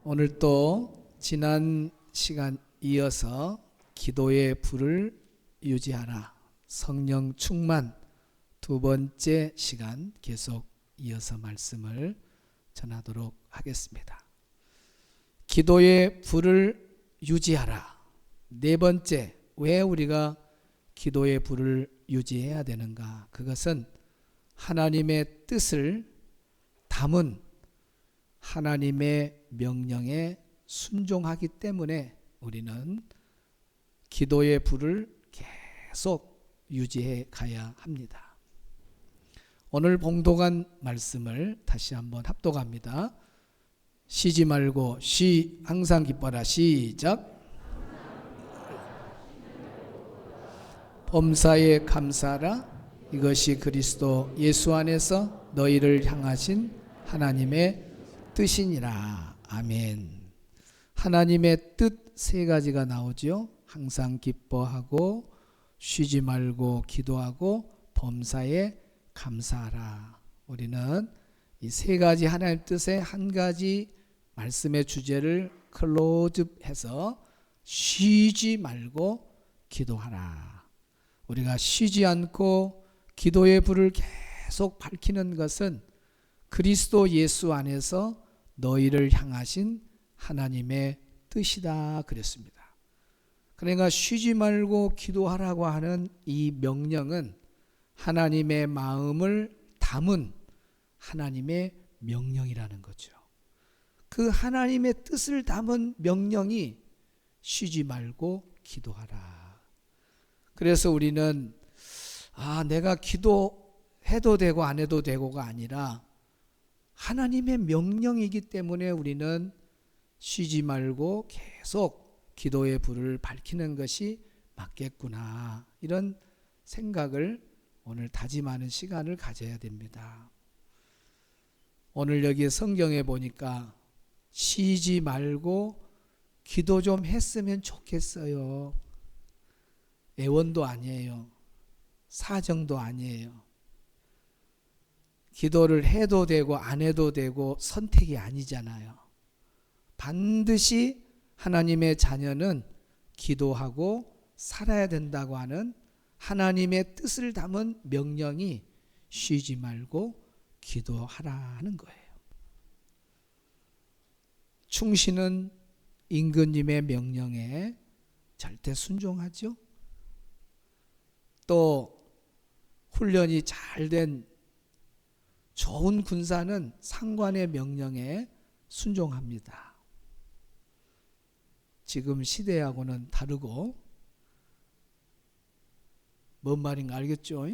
오늘 또 지난 시간 이어서 기도의 불을 유지하라, 성령 충만 두 번째 시간 계속 이어서 말씀을 전하도록 하겠습니다. 기도의 불을 유지하라. 네 번째, 왜 우리가 기도의 불을 유지해야 되는가? 그것은 하나님의 뜻을 담은 하나님의 명령에 순종하기 때문에 우리는 기도의 불을 계속 유지해 가야 합니다. 오늘 봉독한 말씀을 다시 한번 합독합니다. 쉬지 말고 항상 기뻐라. 시작. 범사에 감사하라. 이것이 그리스도 예수 안에서 너희를 향하신 하나님의 뜻이니라. 아멘. 하나님의 뜻 세 가지가 나오죠. 항상 기뻐하고, 쉬지 말고 기도하고, 범사에 감사하라. 우리는 이 세 가지 하나님 뜻의 한 가지 말씀의 주제를 클로즈해서 쉬지 말고 기도하라. 우리가 쉬지 않고 기도의 불을 계속 밝히는 것은 그리스도 예수 안에서 너희를 향하신 하나님의 뜻이다 그랬습니다. 그러니까 쉬지 말고 기도하라고 하는 이 명령은 하나님의 마음을 담은 하나님의 명령이라는 거죠. 그 하나님의 뜻을 담은 명령이 쉬지 말고 기도하라. 그래서 우리는 내가 기도해도 되고 안 해도 되고가 아니라 하나님의 명령이기 때문에 우리는 쉬지 말고 계속 기도의 불을 밝히는 것이 맞겠구나, 이런 생각을 오늘 다짐하는 시간을 가져야 됩니다. 오늘 여기 성경에 보니까 쉬지 말고 기도 좀 했으면 좋겠어요. 애원도 아니에요. 사정도 아니에요. 기도를 해도 되고 안 해도 되고 선택이 아니잖아요. 반드시 하나님의 자녀는 기도하고 살아야 된다고 하는 하나님의 뜻을 담은 명령이 쉬지 말고 기도하라는 거예요. 충신은 임금님의 명령에 절대 순종하죠. 또 훈련이 잘 된 좋은 군사는 상관의 명령에 순종합니다. 지금 시대하고는 다르고, 뭔 말인가 알겠죠?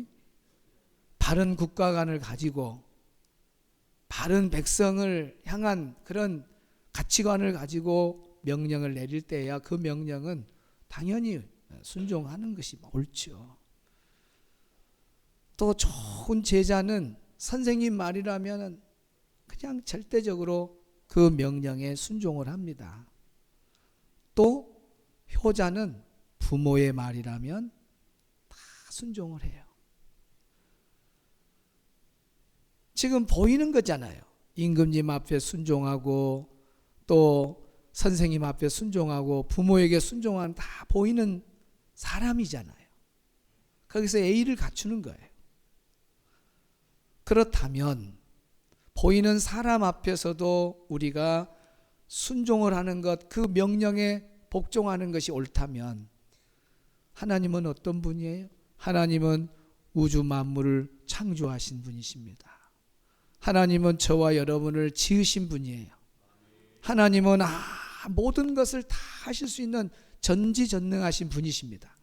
바른 국가관을 가지고 바른 백성을 향한 그런 가치관을 가지고 명령을 내릴 때야 그 명령은 당연히 순종하는 것이 옳죠. 또 좋은 제자는 선생님 말이라면 그냥 절대적으로 그 명령에 순종을 합니다. 또 효자는 부모의 말이라면 다 순종을 해요. 지금 보이는 거잖아요. 임금님 앞에 순종하고 또 선생님 앞에 순종하고 부모에게 순종하는 다 보이는 사람이잖아요. 거기서 예의를 갖추는 거예요. 그렇다면 보이는 사람 앞에서도 우리가 순종을 하는 것, 그 명령에 복종하는 것이 옳다면 하나님은 어떤 분이에요? 하나님은 우주 만물을 창조하신 분이십니다. 하나님은 저와 여러분을 지으신 분이에요. 하나님은 모든 것을 다 하실 수 있는 전지전능하신 분이십니다.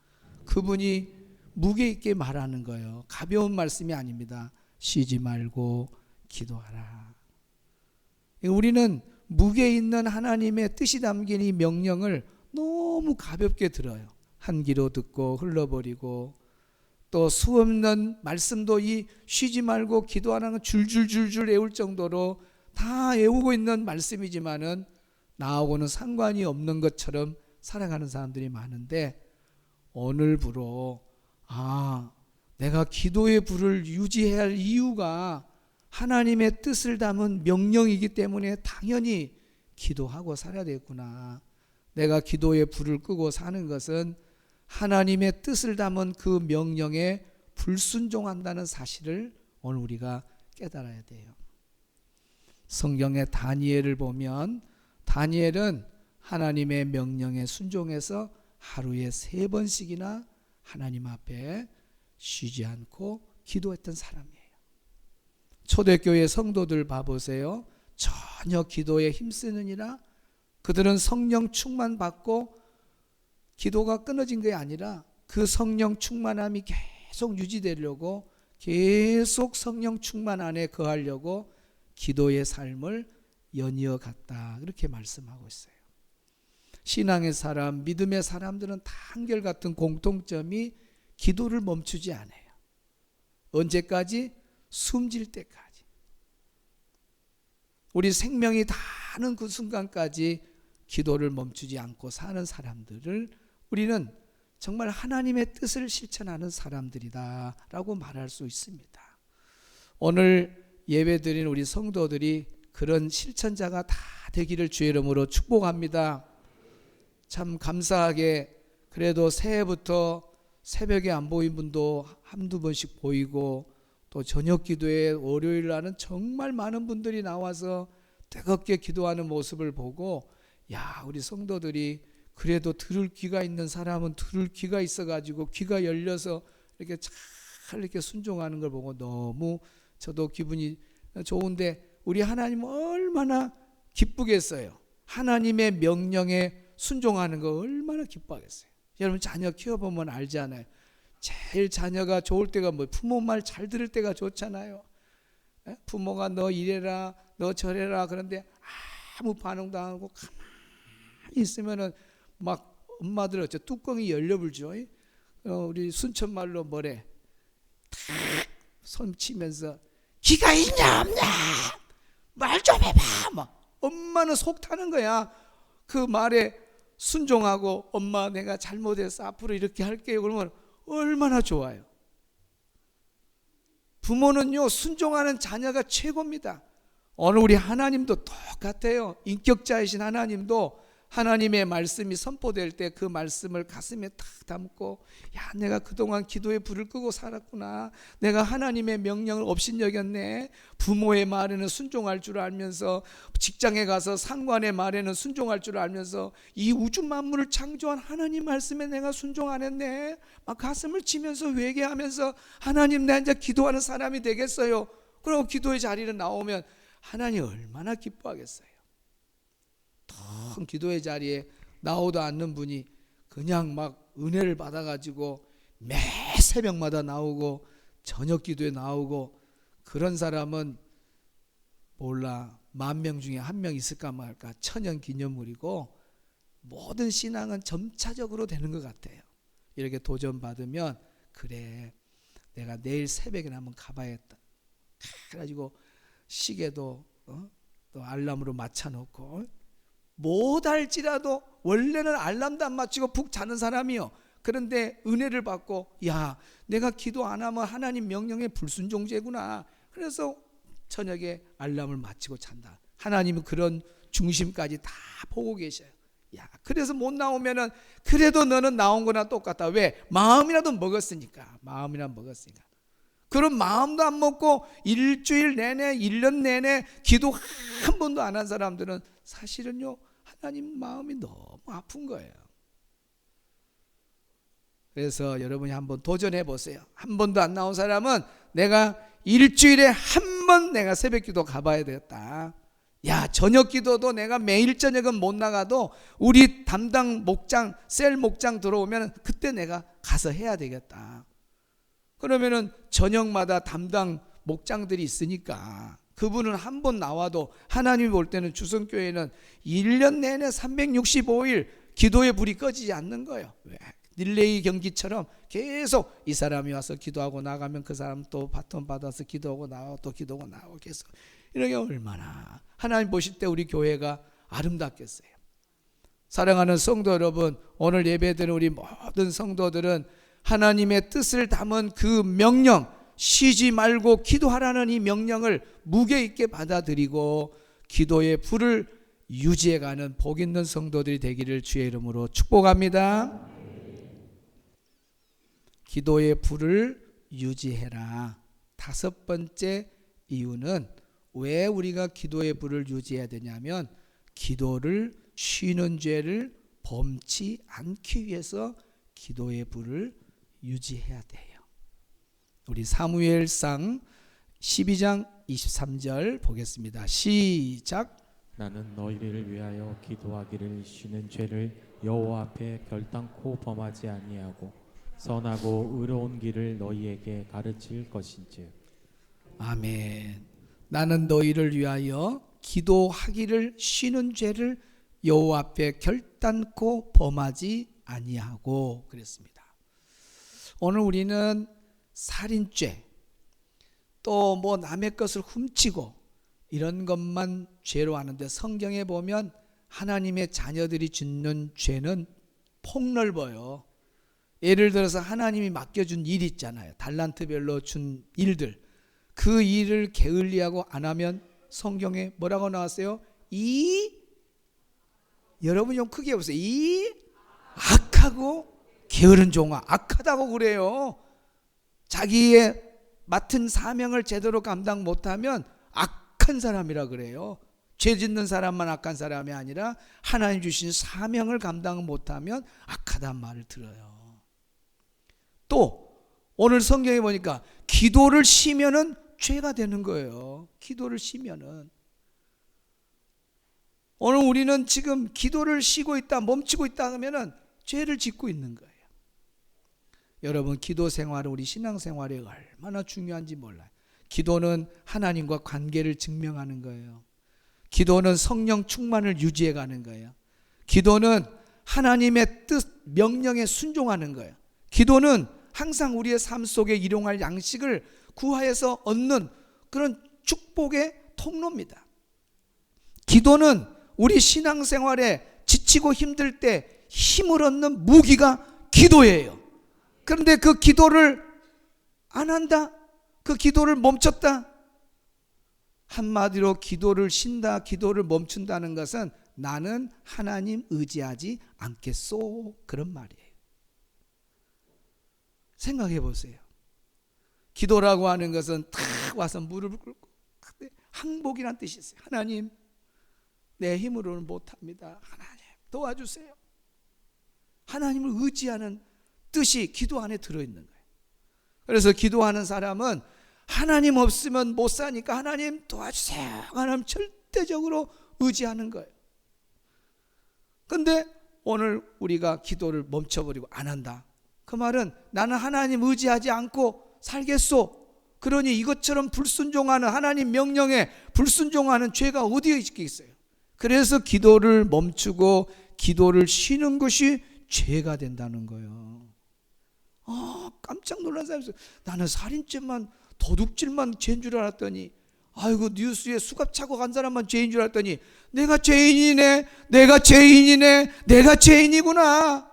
그분이 무게 있게 말하는 거예요. 가벼운 말씀이 아닙니다. 쉬지 말고 기도하라. 우리는 무게 있는 하나님의 뜻이 담긴 이 명령을 너무 가볍게 들어요. 한 귀로 듣고 흘러버리고, 또 수없는 말씀도 이 쉬지 말고 기도하라는 건 줄줄줄줄 외울 정도로 다 외우고 있는 말씀이지만은 나하고는 상관이 없는 것처럼 살아가는 사람들이 많은데, 오늘부로 내가 기도의 불을 유지해야 할 이유가 하나님의 뜻을 담은 명령이기 때문에 당연히 기도하고 살아야 되겠구나. 내가 기도의 불을 끄고 사는 것은 하나님의 뜻을 담은 그 명령에 불순종한다는 사실을 오늘 우리가 깨달아야 돼요. 성경의 다니엘을 보면 다니엘은 하나님의 명령에 순종해서 하루에 3번씩이나 하나님 앞에 쉬지 않고 기도했던 사람이에요. 초대교회 성도들 봐보세요. 전혀 기도에 힘쓰느니라 그들은 성령 충만 받고 기도가 끊어진 게 아니라 그 성령 충만함이 계속 유지되려고 계속 성령 충만 안에 거하려고 기도의 삶을 연이어 갔다. 그렇게 말씀하고 있어요. 신앙의 사람, 믿음의 사람들은 다 한결같은 공통점이 기도를 멈추지 않아요. 언제까지? 숨질 때까지. 우리 생명이 다하는 그 순간까지 기도를 멈추지 않고 사는 사람들을 우리는 정말 하나님의 뜻을 실천하는 사람들이다 라고 말할 수 있습니다. 오늘 예배드린 우리 성도들이 그런 실천자가 다 되기를 주의 이름으로 축복합니다. 참 감사하게 그래도 새해부터 새벽에 안 보인 분도 한두 번씩 보이고 또 저녁 기도에 월요일 날은 정말 많은 분들이 나와서 뜨겁게 기도하는 모습을 보고 야, 우리 성도들이 그래도 들을 귀가 있는 사람은 들을 귀가 있어가지고 귀가 열려서 이렇게 잘 이렇게 순종하는 걸 보고 너무 저도 기분이 좋은데 우리 하나님 얼마나 기쁘겠어요. 하나님의 명령에 순종하는 거 얼마나 기뻐하겠어요. 여러분 자녀 키워보면 알잖아요. 제일 자녀가 좋을 때가 뭐 부모 말 잘 들을 때가 좋잖아요. 부모가 너 이래라 너 저래라 그런데 아무 반응도 안 하고 가만히 있으면은 막 엄마들 어째 뚜껑이 열려불죠. 우리 순천말로 뭐래 탁 손 치면서 기가 있냐 없냐 말 좀 해봐. 막 엄마는 속 타는 거야. 그 말에 순종하고 엄마 내가 잘못해서 앞으로 이렇게 할게요. 그러면 얼마나 좋아요. 부모는요 순종하는 자녀가 최고입니다. 오늘 우리 하나님도 똑같아요. 인격자이신 하나님도 하나님의 말씀이 선포될 때 그 말씀을 가슴에 탁 담고 야 내가 그동안 기도의 불을 끄고 살았구나. 내가 하나님의 명령을 업신여겼네. 부모의 말에는 순종할 줄 알면서 직장에 가서 상관의 말에는 순종할 줄 알면서 이 우주 만물을 창조한 하나님 말씀에 내가 순종 안 했네. 막 가슴을 치면서 회개하면서 하나님 나 이제 기도하는 사람이 되겠어요. 그리고 기도의 자리를 나오면 하나님 얼마나 기뻐하겠어요. 통 기도의 자리에 나오도 않는 분이 그냥 막 은혜를 받아가지고 매 새벽마다 나오고 저녁 기도에 나오고 그런 사람은 몰라 10,000명 중에 1명 있을까 말까 천연 기념물이고 모든 신앙은 점차적으로 되는 것 같아요. 이렇게 도전받으면 그래 내가 내일 새벽에 한번 가봐야겠다. 그래가지고 시계도 또 알람으로 맞춰놓고 못 할지라도 원래는 알람도 안 맞추고 푹 자는 사람이요. 그런데 은혜를 받고 야 내가 기도 안 하면 하나님 명령에 불순종죄구나. 그래서 저녁에 알람을 맞추고 잔다. 하나님은 그런 중심까지 다 보고 계셔요. 야 그래서 못 나오면은 그래도 너는 나온 거나 똑같다. 왜? 마음이라도 먹었으니까. 마음이라도 먹었으니까. 그런 마음도 안 먹고 일주일 내내 1년 내내 기도 한 번도 안 한 사람들은 사실은요 하나님 마음이 너무 아픈 거예요. 그래서 여러분이 한번 도전해 보세요. 한 번도 안 나온 사람은 내가 일주일에 한 번 내가 새벽 기도 가봐야 되겠다. 야 저녁 기도도 내가 매일 저녁은 못 나가도 우리 담당 목장 셀 목장 들어오면 그때 내가 가서 해야 되겠다. 그러면은 저녁마다 담당 목장들이 있으니까 그분은 한 번 나와도 하나님이 볼 때는 주성교회는 1년 내내 365일 기도의 불이 꺼지지 않는 거예요. 왜? 릴레이 경기처럼 계속 이 사람이 와서 기도하고 나가면 그 사람 또 바톤 받아서 기도하고 나오고 또 기도하고 나오고 계속 이렇게 얼마나 하나님 보실 때 우리 교회가 아름답겠어요. 사랑하는 성도 여러분, 오늘 예배드리는 우리 모든 성도들은 하나님의 뜻을 담은 그 명령, 쉬지 말고 기도하라는 이 명령을 무게 있게 받아들이고 기도의 불을 유지해가는 복 있는 성도들이 되기를 주의 이름으로 축복합니다. 기도의 불을 유지해라. 다섯 번째 이유는 왜 우리가 기도의 불을 유지해야 되냐면 기도를 쉬는 죄를 범치 않기 위해서 기도의 불을 유지해야 돼요. 우리 사무엘상 12장 23절 보겠습니다. 시작. 나는 너희를 위하여 기도하기를 쉬는 죄를 여호와 앞에 결단코 범하지 아니하고 선하고 의로운 길을 너희에게 가르칠 것인즉. 아멘. 나는 너희를 위하여 기도하기를 쉬는 죄를 여호와 앞에 결단코 범하지 아니하고 그랬습니다. 오늘 우리는 살인죄, 또 뭐 남의 것을 훔치고 이런 것만 죄로 하는데 성경에 보면 하나님의 자녀들이 짓는 죄는 폭넓어요. 예를 들어서 하나님이 맡겨준 일 있잖아요. 달란트별로 준 일들, 그 일을 게을리하고 안 하면 성경에 뭐라고 나왔어요? 여러분 좀 크게 해보세요. 이 악하고 게으른 종아. 악하다고 그래요. 자기의 맡은 사명을 제대로 감당 못하면 악한 사람이라 그래요. 죄 짓는 사람만 악한 사람이 아니라 하나님 주신 사명을 감당 못하면 악하단 말을 들어요. 또 오늘 성경에 보니까 기도를 쉬면은 죄가 되는 거예요. 기도를 쉬면은. 오늘 우리는 지금 기도를 쉬고 있다, 멈추고 있다 하면은 죄를 짓고 있는 거예요. 여러분, 기도 생활은 우리 신앙생활에 얼마나 중요한지 몰라요. 기도는 하나님과 관계를 증명하는 거예요. 기도는 성령 충만을 유지해 가는 거예요. 기도는 하나님의 뜻, 명령에 순종하는 거예요. 기도는 항상 우리의 삶 속에 일용할 양식을 구하여서 얻는 그런 축복의 통로입니다. 기도는 우리 신앙생활에 지치고 힘들 때 힘을 얻는 무기가 기도예요. 그런데 그 기도를 안 한다? 그 기도를 멈췄다? 한마디로 기도를 쉰다, 기도를 멈춘다는 것은 나는 하나님 의지하지 않겠소, 그런 말이에요. 생각해 보세요. 기도라고 하는 것은 탁 와서 무릎을 꿇고 항복이란 뜻이 있어요. 하나님, 내 힘으로는 못합니다. 하나님 도와주세요. 하나님을 의지하는 뜻이 기도 안에 들어있는 거예요. 그래서 기도하는 사람은 하나님 없으면 못 사니까 하나님 도와주세요. 하나님 절대적으로 의지하는 거예요. 그런데 오늘 우리가 기도를 멈춰버리고 안 한다. 그 말은 나는 하나님 의지하지 않고 살겠소. 그러니 이것처럼 불순종하는 하나님 명령에 불순종하는 죄가 어디에 있겠어요? 그래서 기도를 멈추고 기도를 쉬는 것이 죄가 된다는 거예요. 깜짝 놀란 사람이 있어요. 나는 살인죄만, 도둑질만 죄인 줄 알았더니, 아이고 뉴스에 수갑 차고 간 사람만 죄인 줄 알았더니 내가 죄인이네, 내가 죄인이네, 내가 죄인이구나.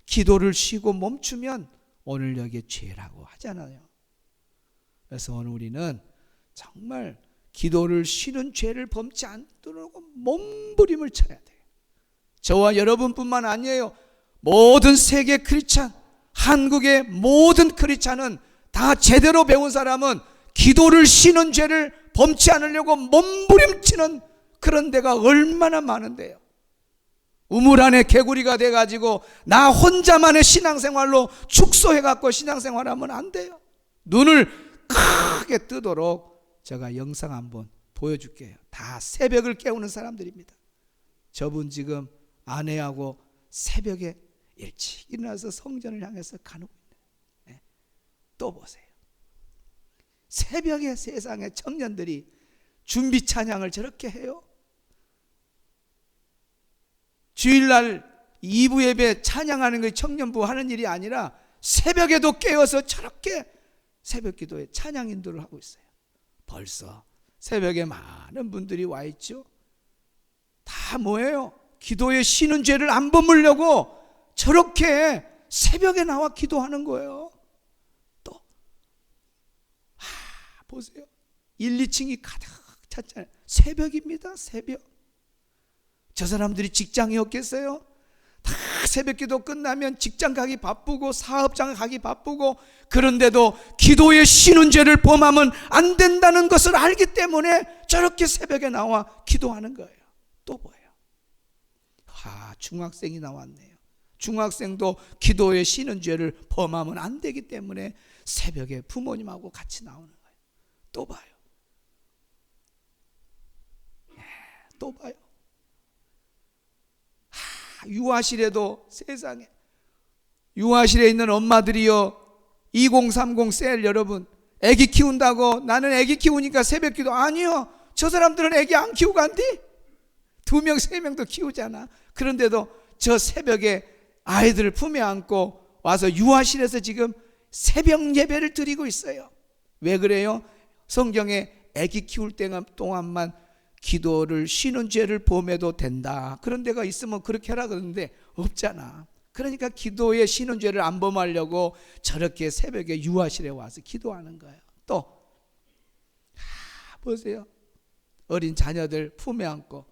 기도를 쉬고 멈추면 오늘 여기에 죄라고 하잖아요. 그래서 오늘 우리는 정말 기도를 쉬는 죄를 범치 않도록 몸부림을 쳐야 돼요. 저와 여러분뿐만 아니에요. 모든 세계 크리스찬, 한국의 모든 크리스찬은 다 제대로 배운 사람은 기도를 쉬는 죄를 범치 않으려고 몸부림치는 그런 데가 얼마나 많은데요. 우물 안에 개구리가 돼가지고 나 혼자만의 신앙생활로 축소해갖고 신앙생활하면 안 돼요. 눈을 크게 뜨도록 제가 영상 한번 보여줄게요. 다 새벽을 깨우는 사람들입니다. 저분 지금 아내하고 새벽에 일찍 일어나서 성전을 향해서 가는 거예요. 또 보세요. 새벽에 세상의 청년들이 준비 찬양을 저렇게 해요. 주일날 2부 예배 찬양하는 게 청년부 하는 일이 아니라 새벽에도 깨어서 저렇게 새벽 기도에 찬양 인도를 하고 있어요. 벌써 새벽에 많은 분들이 와 있죠. 다 뭐예요? 기도에 쉬는 죄를 안 범으려고 저렇게 새벽에 나와 기도하는 거예요. 또 보세요. 1, 2층이 가득 찼잖아요. 새벽입니다. 새벽. 저 사람들이 직장이 없겠어요? 다 새벽기도 끝나면 직장 가기 바쁘고 사업장 가기 바쁘고, 그런데도 기도에 쉬는 죄를 범하면 안 된다는 것을 알기 때문에 저렇게 새벽에 나와 기도하는 거예요. 또 뭐예요? 중학생이 나왔네요. 중학생도 기도에 쉬는 죄를 범하면 안 되기 때문에 새벽에 부모님하고 같이 나오는 거예요. 또 봐요. 또 봐요. 유아실에도, 세상에, 유아실에 있는 엄마들이요, 2030 셀 여러분, 애기 키운다고 나는 애기 키우니까 새벽기도, 아니요, 저 사람들은 애기 안 키우고 간디? 2명 3명도 키우잖아. 그런데도 저 새벽에 아이들을 품에 안고 와서 유아실에서 지금 새벽 예배를 드리고 있어요. 왜 그래요? 성경에 애기 키울 때 동안만 기도를 쉬는 죄를 범해도 된다, 그런 데가 있으면 그렇게 하라 그러는데 없잖아. 그러니까 기도에 쉬는 죄를 안 범하려고 저렇게 새벽에 유아실에 와서 기도하는 거예요. 또 보세요. 어린 자녀들 품에 안고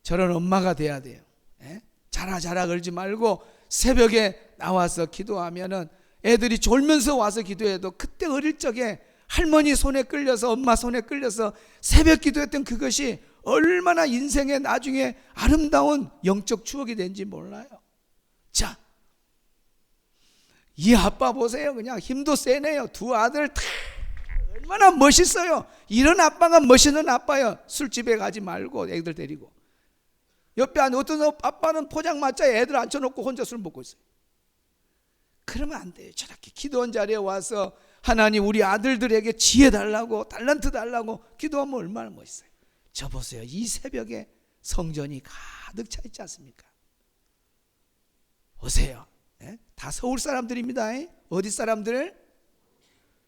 저런 엄마가 돼야 돼요. 자라 걸지 말고 새벽에 나와서 기도하면은 애들이 졸면서 와서 기도해도 그때 어릴 적에 할머니 손에 끌려서, 엄마 손에 끌려서 새벽 기도했던 그것이 얼마나 인생의 나중에 아름다운 영적 추억이 된지 몰라요. 자, 이 아빠 보세요. 그냥 힘도 세네요. 2 아들 다 얼마나 멋있어요. 이런 아빠가 멋있는 아빠예요. 술집에 가지 말고 애들 데리고. 옆에 어떤 아빠는 포장마차에 애들 앉혀놓고 혼자 술 먹고 있어요. 그러면 안 돼요. 저렇게 기도원 자리에 와서 하나님 우리 아들들에게 지혜 달라고, 달란트 달라고 기도하면 얼마나 멋있어요. 저 보세요. 이 새벽에 성전이 가득 차 있지 않습니까? 보세요. 다 서울 사람들입니다. 어디 사람들?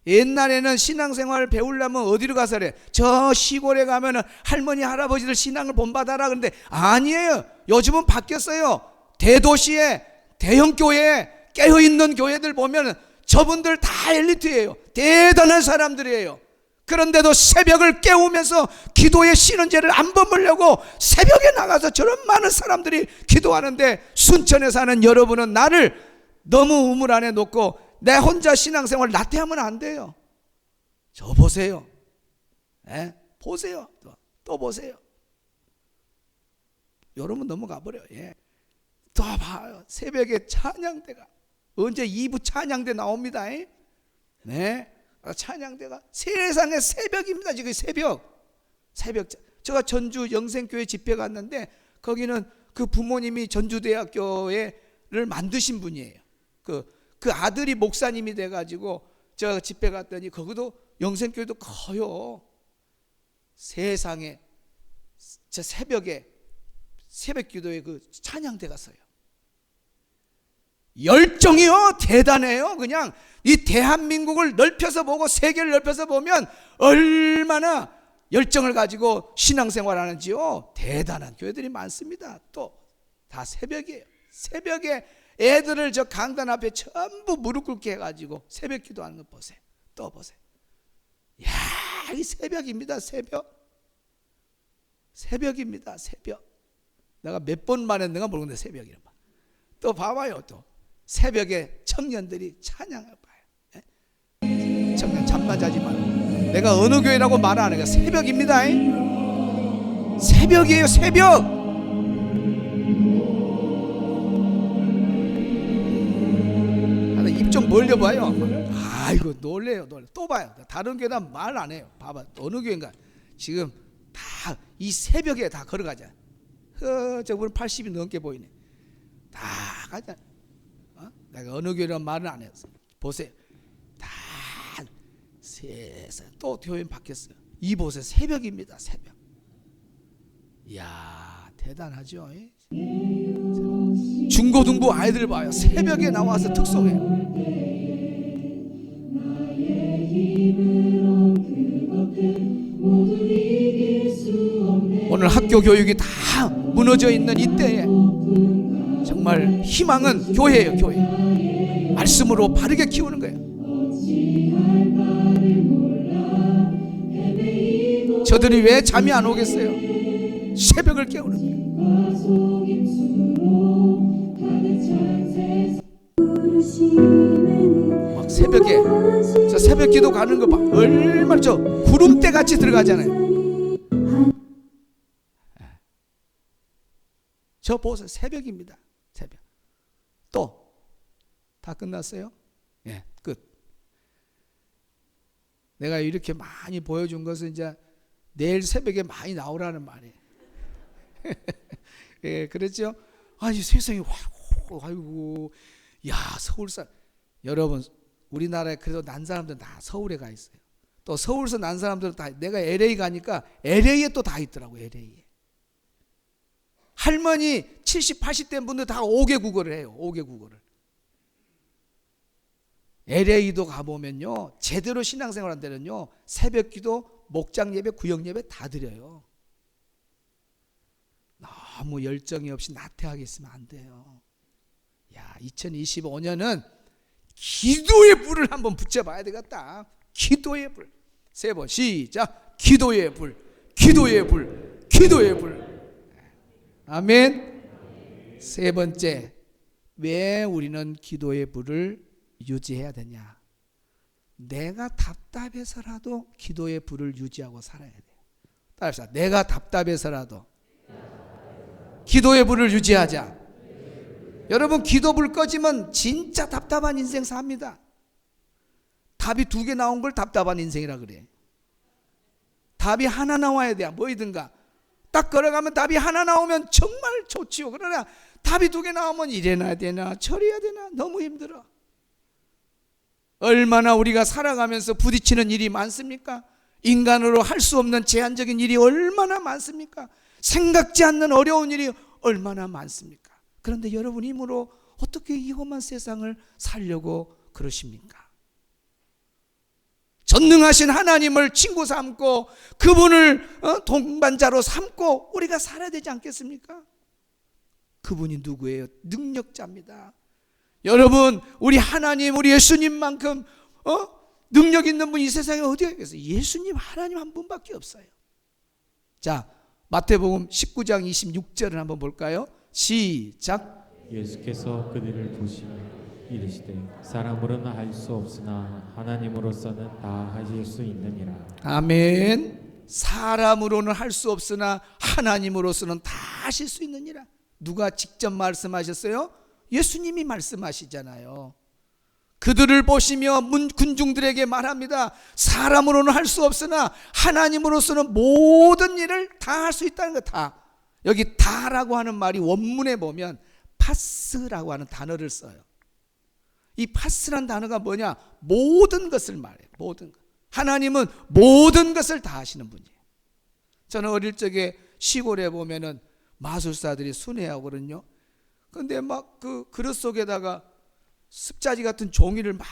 옛날에는 신앙생활을 배우려면 어디로 가서 그래? 저 시골에 가면은 할머니 할아버지들 신앙을 본받아라. 그런데 아니에요. 요즘은 바뀌었어요. 대도시에, 대형 교회에 깨어있는 교회들 보면 저분들 다 엘리트예요. 대단한 사람들이에요. 그런데도 새벽을 깨우면서 기도에 쉬는 죄를 안 범하려고 새벽에 나가서 저런 많은 사람들이 기도하는데, 순천에 사는 여러분은 나를 너무 우물 안에 놓고 내 혼자 신앙생활 나태하면 안 돼요. 저 보세요. 보세요. 또 보세요. 여러분 넘어가 버려요. 또 봐요. 새벽에 찬양대가 언제 2부 찬양대 나옵니다. 찬양대가 세상에 새벽입니다. 지금 새벽. 제가 전주 영생교회 집회 갔는데 거기는 그 부모님이 전주대학교를 만드신 분이에요. 그 아들이 목사님이 돼가지고 저 집회 갔더니 거기도 영생교회도 커요. 세상에 저 새벽에 새벽기도에 그 찬양대가 서요. 열정이요 대단해요. 그냥 이 대한민국을 넓혀서 보고 세계를 넓혀서 보면 얼마나 열정을 가지고 신앙생활 하는지요. 대단한 교회들이 많습니다. 또 다 새벽이에요. 새벽에 애들을 저 강단 앞에 전부 무릎 꿇게 해가지고 새벽 기도하는 거 보세요. 또 보세요. 야, 이 새벽입니다. 새벽입니다. 새벽. 내가 몇 번 말했는가 모르겠는데 새벽이란 말. 또 봐봐요. 또 새벽에 청년들이 찬양을 봐요. 청년 잠만 자지 말고. 내가 어느 교회라고 말 안 해요. 새벽입니다. 새벽이에요. 새벽. 하나 입 좀 벌려봐요. 아이고 놀래요. 또 봐요. 다른 교회다 말 안 해요. 봐봐. 어느 교회인가. 지금 다 이 새벽에 다 걸어가자. 저분 80이 넘게 보이네. 다 가자. 내가 어느 교회라는 말은 안 했어. 보세요. 다 세상 또 교회 바뀌었어요. 이 보세요. 새벽입니다. 새벽. 이야 대단하죠. 중고등부 아이들 봐요. 새벽에 나와서 특송해요. 오늘 학교 교육이 다 무너져 있는 이때에 정말 희망은 교회예요. 교회. 말씀으로 바르게 키우는 거예요. 저들이 왜 잠이 안 오겠어요? 새벽을 깨우는 거예요. 막 새벽에 저 새벽 기도 가는 거 봐. 얼마나 저 구름대 같이 들어가잖아요. 저 보세요. 새벽입니다. 새벽. 또 다 끝났어요? 예, 끝. 내가 이렇게 많이 보여준 것은 이제 내일 새벽에 많이 나오라는 말이에요. 예, 그렇죠? 아니 세상이 아이고, 야 서울사 여러분 우리나라에 그래도 난 사람들은 다 서울에 가 있어요. 또 서울서 난 사람들은 다 내가 LA 가니까 LA에 또 다 있더라고. LA에 할머니 70, 80대 분들 다 5개 국어를 해요. 5개 국어를. LA도 가보면요 제대로 신앙생활 한 데는요 새벽기도, 목장예배, 구역예배 다 드려요. 너무 열정이 없이 나태하게 있으면 안 돼요. 야 2025년은 기도의 불을 한번 붙여봐야 되겠다. 기도의 불. 세 번 시작. 기도의 불, 기도의 불, 기도의 불. 아멘. 세 번째, 왜 우리는 기도의 불을 유지해야 되냐? 내가 답답해서라도 기도의 불을 유지하고 살아야 돼요. 따라합시다. 내가 답답해서라도 기도의 불을 유지하자. 여러분 기도불 꺼지면 진짜 답답한 인생 삽니다. 답이 2개 나온 걸 답답한 인생이라 그래. 답이 하나 나와야 돼. 뭐이든가 딱 걸어가면 답이 하나 나오면 정말 좋지요. 그러나 답이 2개 나오면 이래야 되나 저래야 되나 너무 힘들어. 얼마나 우리가 살아가면서 부딪히는 일이 많습니까? 인간으로 할 수 없는 제한적인 일이 얼마나 많습니까? 생각지 않는 어려운 일이 얼마나 많습니까? 그런데 여러분 힘으로 어떻게 이 험한 세상을 살려고 그러십니까? 전능하신 하나님을 친구 삼고 그분을 동반자로 삼고 우리가 살아야 되지 않겠습니까? 그분이 누구예요? 능력자입니다. 여러분 우리 하나님 우리 예수님만큼 능력 있는 분 이 세상에 어디가 있겠어요? 예수님 하나님 한 분밖에 없어요. 자 마태복음 19장 26절을 한번 볼까요? 시작. 예수께서 그들을 보시며 이르시되 사람으로는 할 수 없으나 하나님으로서는 다 하실 수 있느니라. 아멘. 사람으로는 할 수 없으나 하나님으로서는 다 하실 수 있느니라. 누가 직접 말씀하셨어요? 예수님이 말씀하시잖아요. 그들을 보시며 군중들에게 말합니다. 사람으로는 할 수 없으나 하나님으로서는 모든 일을 다 할 수 있다는 거. 다. 여기 다라고 하는 말이 원문에 보면 파스라고 하는 단어를 써요. 이 파스란 단어가 뭐냐? 모든 것을 말해요. 모든 것. 하나님은 모든 것을 다 하시는 분이에요. 저는 어릴 적에 시골에 보면은 마술사들이 순회하거든요. 근데 막 그 그릇 속에다가 습자지 같은 종이를 막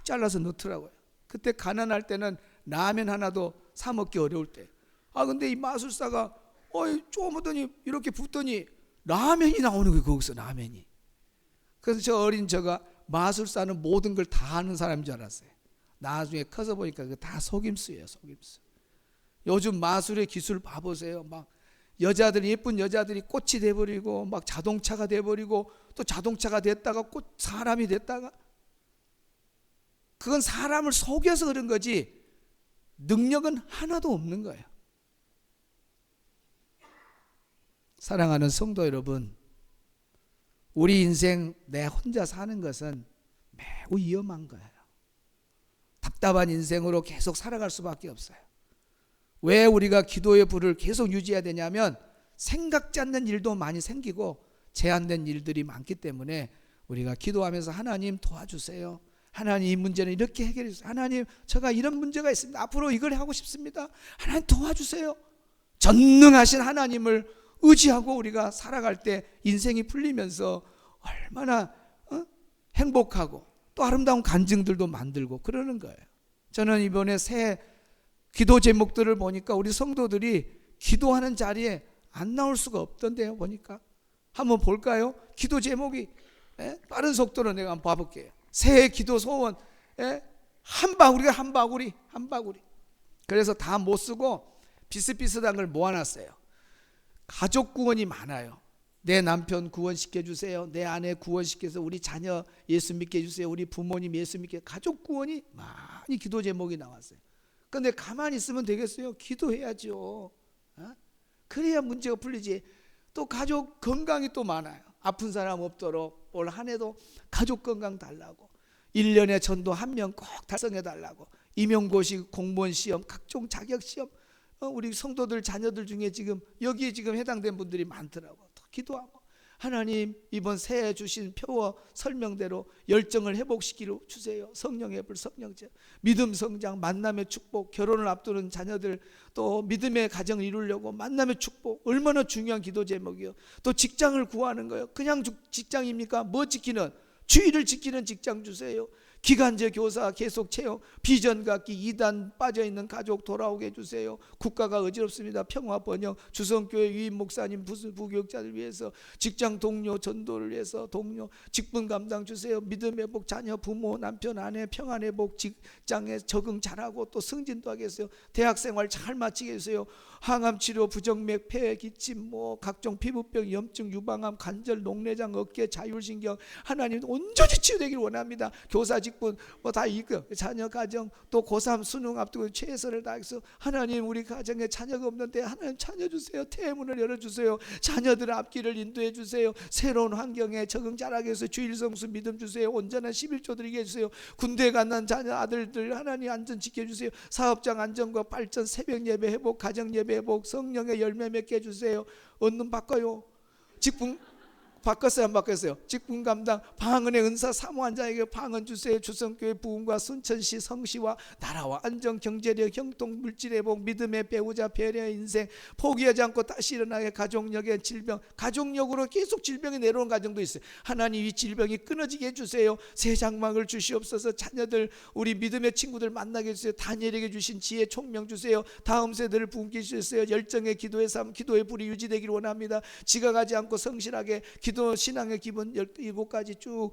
잘라서 넣더라고요. 그때 가난할 때는 라면 하나도 사 먹기 어려울 때. 근데 이 마술사가 쪼무더니 이렇게 붓더니 라면이 나오는 거예요. 거기서 라면이. 그래서 저 어린 저가 마술사는 모든 걸 다 하는 사람인 줄 알았어요. 나중에 커서 보니까 그거 다 속임수예요. 속임수. 요즘 마술의 기술 봐보세요. 막 여자들이 예쁜 여자들이 꽃이 돼버리고 막 자동차가 돼버리고 또 자동차가 됐다가 사람이 됐다가 그건 사람을 속여서 그런 거지 능력은 하나도 없는 거예요. 사랑하는 성도 여러분, 우리 인생 내 혼자 사는 것은 매우 위험한 거예요. 답답한 인생으로 계속 살아갈 수밖에 없어요. 왜 우리가 기도의 불을 계속 유지해야 되냐면 생각지 않는 일도 많이 생기고 제한된 일들이 많기 때문에 우리가 기도하면서 하나님 도와주세요. 하나님 이 문제는 이렇게 해결해 주세요. 하나님 제가 이런 문제가 있습니다. 앞으로 이걸 하고 싶습니다. 하나님 도와주세요. 전능하신 하나님을 의지하고 우리가 살아갈 때 인생이 풀리면서 얼마나 행복하고 또 아름다운 간증들도 만들고 그러는 거예요. 저는 이번에 새 기도 제목들을 보니까 우리 성도들이 기도하는 자리에 안 나올 수가 없던데요. 보니까 한번 볼까요? 기도 제목이 빠른 속도로 내가 한번 봐볼게요. 새해 기도 소원 한 바구리가 한 바구리. 그래서 다 못 쓰고 비슷비슷한 걸 모아놨어요. 가족 구원이 많아요. 내 남편 구원시켜 주세요. 내 아내 구원시켜서 우리 자녀 예수 믿게 해주세요. 우리 부모님 예수 믿게. 가족 구원이 많이 기도 제목이 나왔어요. 그런데 가만히 있으면 되겠어요? 기도해야죠. 그래야 문제가 풀리지. 또 가족 건강이 또 많아요. 아픈 사람 없도록 올 한 해도 가족 건강 달라고, 1년에 전도 1명 꼭 달성해 달라고, 임용고시, 공무원 시험, 각종 자격 시험, 우리 성도들 자녀들 중에 지금 여기에 지금 해당된 분들이 많더라고. 또 기도하고, 하나님 이번 새해 주신 표어 설명대로 열정을 회복시키려 주세요. 성령의 불, 성령제, 믿음 성장, 만남의 축복, 결혼을 앞두는 자녀들 또 믿음의 가정을 이루려고 만남의 축복, 얼마나 중요한 기도 제목이요. 또 직장을 구하는 거예요. 그냥 직장입니까? 뭐 지키는? 주의를 지키는 직장 주세요. 기간제 교사 계속 채용, 비전 갖기, 2단 빠져있는 가족 돌아오게 해주세요. 국가가 어지럽습니다. 평화 번영, 주성교회 유임 목사님, 부교육자들 위해서, 직장 동료 전도를 위해서 동료 직분 감당 주세요. 믿음 회복, 자녀, 부모, 남편, 아내 평안 회복, 직장에 적응 잘하고 또 승진도 하게 해주세요. 대학생활 잘 마치게 해주세요. 항암치료, 부정맥, 폐, 기침, 각종 피부병, 염증, 유방암, 관절, 녹내장, 어깨, 자율신경 하나님 온전히 치유되기를 원합니다. 교사 직분 다 이거, 자녀 가정, 또 고3 수능 앞두고 최선을 다해서 하나님 우리 가정에 자녀가 없는데 하나님 자녀 주세요. 태문을 열어주세요. 자녀들 앞길을 인도해 주세요. 새로운 환경에 적응 잘하게 해서 주일성수 믿음 주세요. 온전한 11조 드리게 해주세요. 군대 가난 자녀 아들들 하나님 안전 지켜주세요. 사업장 안정과 발전, 새벽 예배 회복, 가정 예배 회복, 성령의 열매 맺게 해주세요. 얻는 바꿔요. 직분 바꿨어요, 안 바꿨어요? 직분 감당, 방언의 은사 사모한 자에게 방언 주세요. 주성교회 부흥과 순천시 성시와 나라와 안정, 경제력, 형통, 물질회복, 믿음의 배우자, 배려의 인생, 포기하지 않고 다시 일어나게. 가족력의 질병, 가족력으로 계속 질병이 내려온 가정도 있어요. 하나님 이 질병이 끊어지게 해주세요. 새 장막을 주시옵소서. 자녀들 우리 믿음의 친구들 만나게 해주세요. 다니엘에게 주신 지혜 총명 주세요. 다음 세대를 부흥케 해주세요. 열정의 기도의 삶, 기도의 불이 유지되기를 원합니다. 지각하지 않고 성실하게 기도 신앙의 기본 17가지 쭉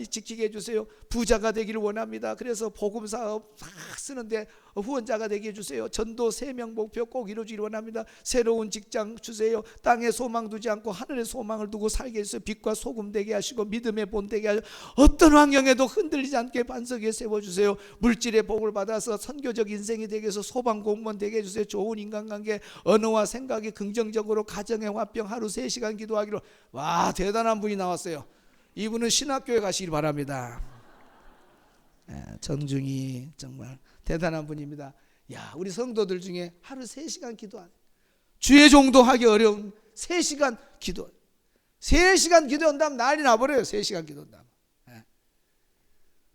지키게 해주세요. 부자가 되기를 원합니다. 그래서 복음사업 다 쓰는데 후원자가 되게 해주세요. 전도 3명 목표 꼭 이루어지기를 원합니다. 새로운 직장 주세요. 땅에 소망 두지 않고 하늘에 소망을 두고 살게 해주세요. 빛과 소금 되게 하시고 믿음의 본 되게 하시고 어떤 환경에도 흔들리지 않게 반석 위에 세워주세요. 물질의 복을 받아서 선교적 인생이 되게 해서 소방공무원 되게 해주세요. 좋은 인간관계, 언어와 생각이 긍정적으로, 가정의 화평, 하루 3시간 기도하기로. 와, 대단한 분이 나왔어요. 이분은 신학교에 가시길 바랍니다. 정중히 정말 대단한 분입니다. 야, 우리 성도들 중에 하루 3시간 기도하는, 주의 종도 하기 어려운 3시간 기도, 3시간 기도한다면 난리 나버려요. 3시간 기도한다면.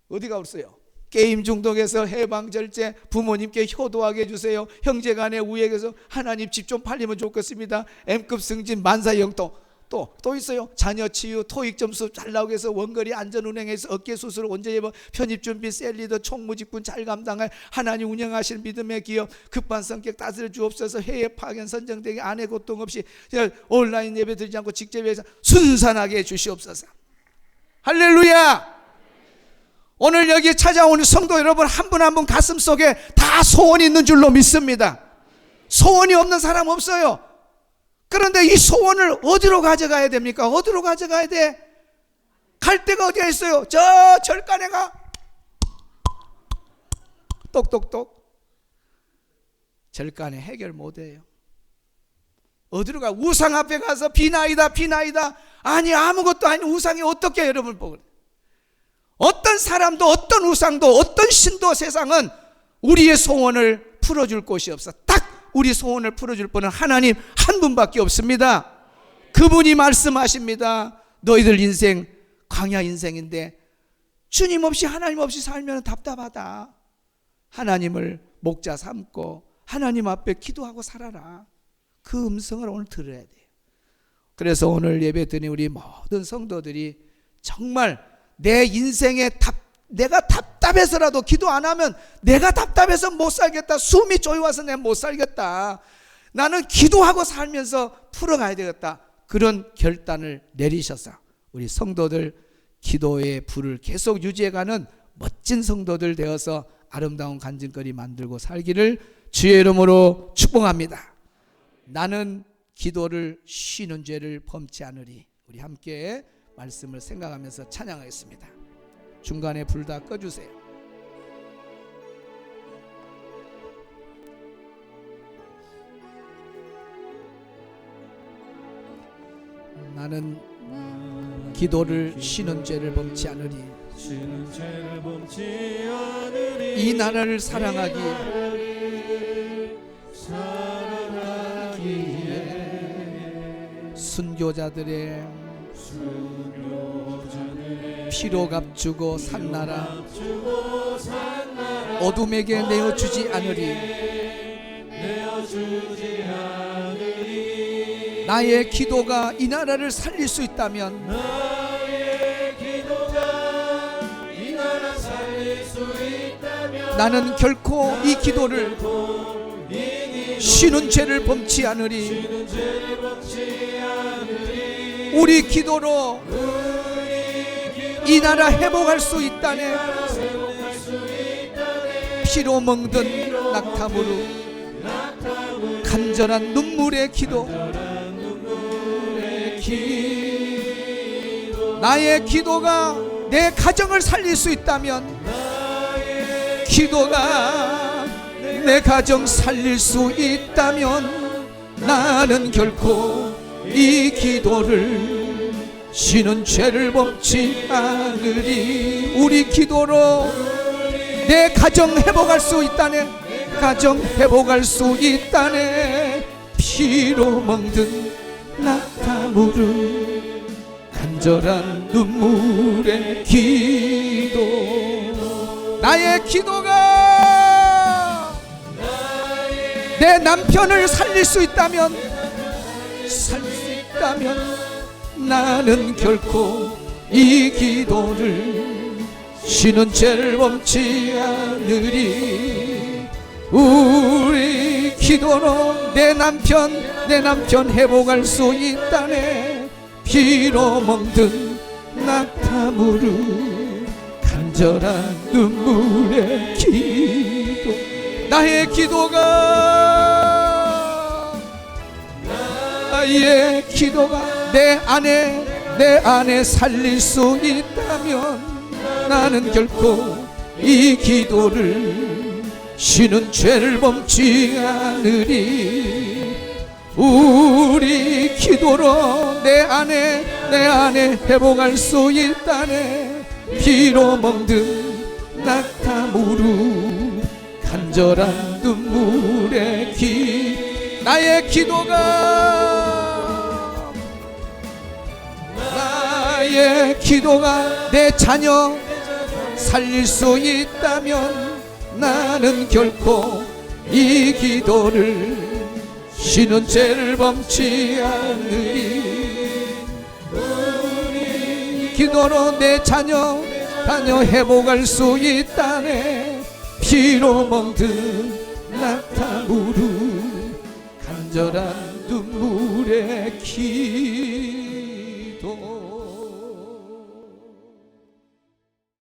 어디가 없어요. 게임 중독에서 해방절제, 부모님께 효도하게 해주세요. 형제간의 우애에서 하나님 집 좀 팔리면 좋겠습니다. M급 승진, 만사형통. 또 있어요. 자녀 치유, 토익 점수 잘 나오게 해서 원거리 안전운행에서 어깨 수술, 원전예방, 편입준비, 셀리더, 총무직분 잘 감당할 하나님 운영하시는 믿음의 기업, 급한 성격 다스려 주옵소서. 해외 파견 선정되게 아내 고통 없이 온라인 예배 드리지 않고 직접 예배에서 순산하게 해주시옵소서. 할렐루야. 오늘 여기 찾아오는 성도 여러분 한 분 한 분 가슴 속에 다 소원이 있는 줄로 믿습니다. 소원이 없는 사람 없어요. 그런데 이 소원을 어디로 가져가야 됩니까? 어디로 가져가야 돼? 갈 데가 어디가 있어요? 저 절간에 가. 똑똑똑. 절간에 해결 못해요. 어디로 가? 우상 앞에 가서 비나이다 비나이다. 아니 아무것도 아닌 우상이 어떻게 여러분 보고, 어떤 사람도 어떤 우상도 어떤 신도 세상은 우리의 소원을 풀어줄 곳이 없어. 딱 우리 소원을 풀어줄 분은 하나님 한 분밖에 없습니다. 그분이 말씀하십니다. 너희들 인생 광야 인생인데 주님 없이 하나님 없이 살면 답답하다. 하나님을 목자 삼고 하나님 앞에 기도하고 살아라. 그 음성을 오늘 들어야 돼요. 그래서 오늘 예배 드린 우리 모든 성도들이 정말 내 인생에 내가 답답해서라도 기도 안 하면 내가 답답해서 못 살겠다. 숨이 쪼여와서 내가 못 살겠다. 나는 기도하고 살면서 풀어가야 되겠다. 그런 결단을 내리셔서 우리 성도들 기도의 불을 계속 유지해가는 멋진 성도들 되어서 아름다운 간증거리 만들고 살기를 주의 이름으로 축복합니다. 나는 기도를 쉬는 죄를 범치 않으리. 우리 함께 말씀을 생각하면서 찬양하겠습니다. 중간에 불 다 꺼주세요. 나는 기도를 쉬는 죄를 범치 않으리. 이 나라를 사랑하기에 순교자들의 피로 값주고 산 나라 어둠에게 내어주지 않으리. 나의 기도가 이 나라를 살릴 수 있다면 나는 결코 이 기도를 쉬는 죄를 범치 않으리. 우리 기도로 이 나라 회복할 수 있다네. 피로 멍든 낙타무로 간절한 눈물의 기도. 나의 기도가 내 가정을 살릴 수 있다면, 기도가 내 가정 살릴 수 있다면 나는 결코 이 기도를 쉬는 죄를 범치 않으리. 우리 기도로 내 가정 회복할 수 있다네. 가정 회복할 수 있다네. 피로 멍든 낙타무르 간절한 눈물의 기도. 나의 기도가 내 남편을 살릴 수 있다면, 나는 결코 이 기도를 쉬는 죄를 범치 않으리. 우리 기도로 내 남편 회복할 수 있다네. 피로 멍든 낙타무르 간절한 눈물의 기도. 나의 기도가 내 안에 살릴 수 있다면 나는 결코 이 기도를 쉬는 죄를 범치 않으리. 우리 기도로 내 안에 회복할 수 있다네. 피로 멍든 낙타무르 간절한 눈물의 나의 기도가 내 자녀 살릴 수 있다면 나는 결코 이 기도를 쉬는 죄를 범치 않으리. 우리 기도로 내 자녀 회복할 수 있다네. 피로 멍든 낙타무르 간절한